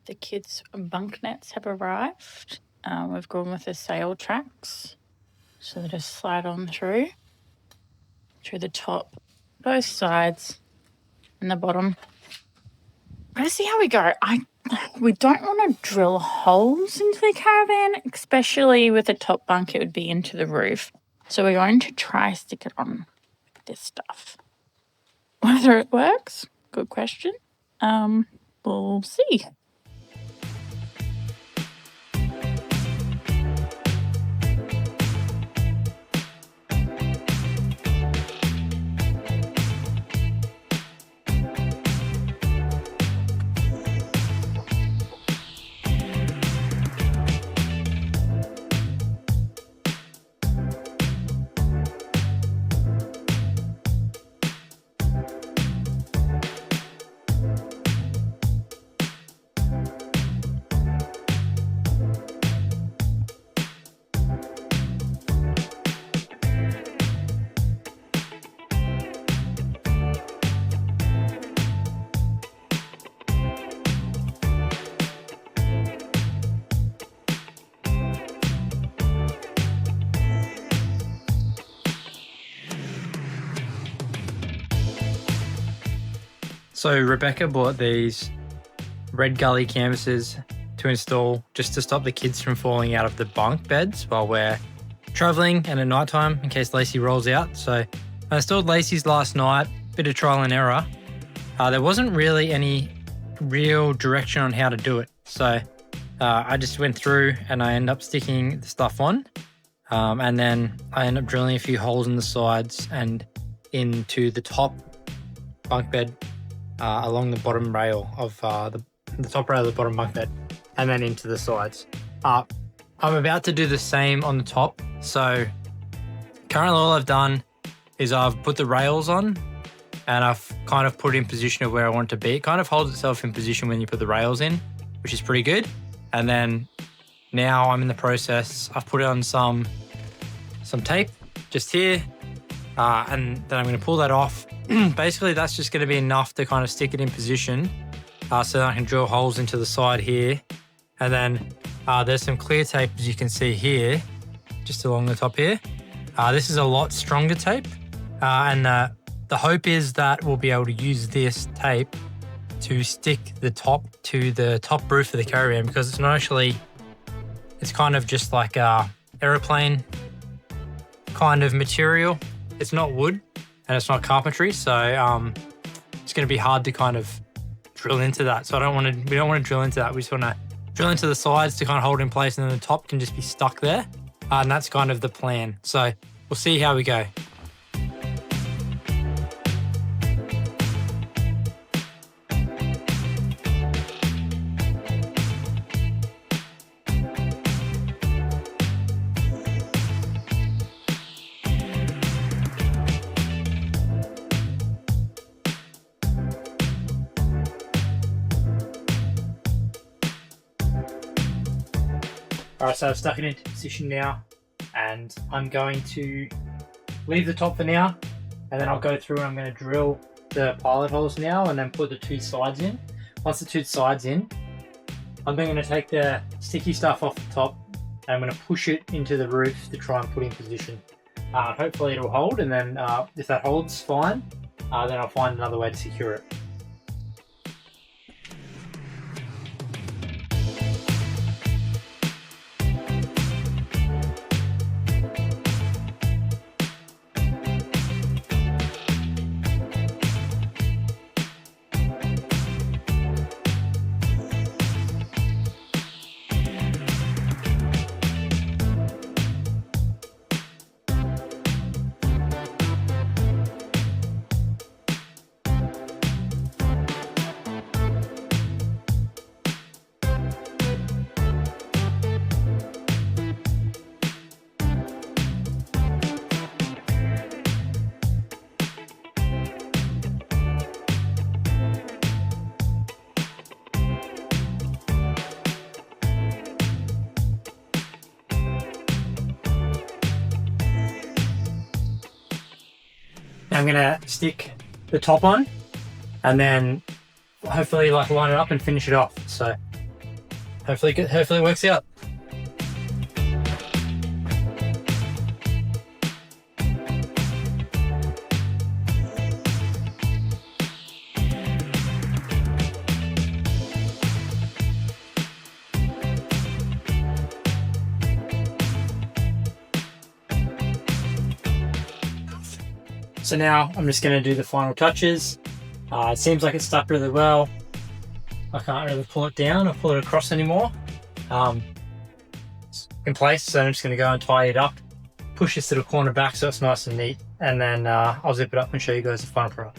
The kids' bunk nets have arrived. We've gone with the sail tracks. So they just slide on through the top, both sides and the bottom. Let's see how we go. We don't want to drill holes into the caravan, especially with the top bunk, it would be into the roof. So we're going to try stick it on with this stuff. Whether it works, good question. We'll see. So Rebecca bought these red Gully canvases to install just to stop the kids from falling out of the bunk beds while we're travelling and at night time in case Lacey rolls out. So I installed Lacey's last night, bit of trial and error. There wasn't really any real direction on how to do it. So I just went through and I ended up sticking the stuff on. And then I ended up drilling a few holes in the sides and into the top bunk bed along the bottom rail of the top rail of the bottom bunk bed, and then into the sides. I'm about to do the same on the top. So currently all I've done is I've put the rails on and I've kind of put it in position of where I want it to be. It kind of holds itself in position when you put the rails in, which is pretty good. And then now I'm in the process. I've put on some tape just here, and then I'm going to pull that off. Basically, that's just going to be enough to kind of stick it in position so that I can drill holes into the side here. And then there's some clear tape, as you can see here, just along the top here. This is a lot stronger tape. And the hope is that we'll be able to use this tape to stick the top to the top roof of the caravan, because it's not actually, it's kind of just like a aeroplane kind of material. It's not wood and it's not carpentry, so it's going to be hard to kind of drill into that. So we don't want to drill into that. We just want to drill into the sides to kind of hold it in place, and then the top can just be stuck there. And that's kind of the plan. So we'll see how we go. All right, so I've stuck it into position now, and I'm going to leave the top for now, and then I'll go through and I'm going to drill the pilot holes now and then put the two sides in. Once the two sides in, I'm then going to take the sticky stuff off the top and I'm going to push it into the roof to try and put in position. Hopefully it'll hold, and then if that holds fine, then I'll find another way to secure it. I'm going to stick the top on, and then hopefully like line it up and finish it off. So hopefully it works out. So now I'm just going to do the final touches. It seems like it's stuck really well. I can't really pull it down or pull it across anymore. It's in place, so I'm just going to go and tie it up, push this little corner back so it's nice and neat, and then I'll zip it up and show you guys the final product.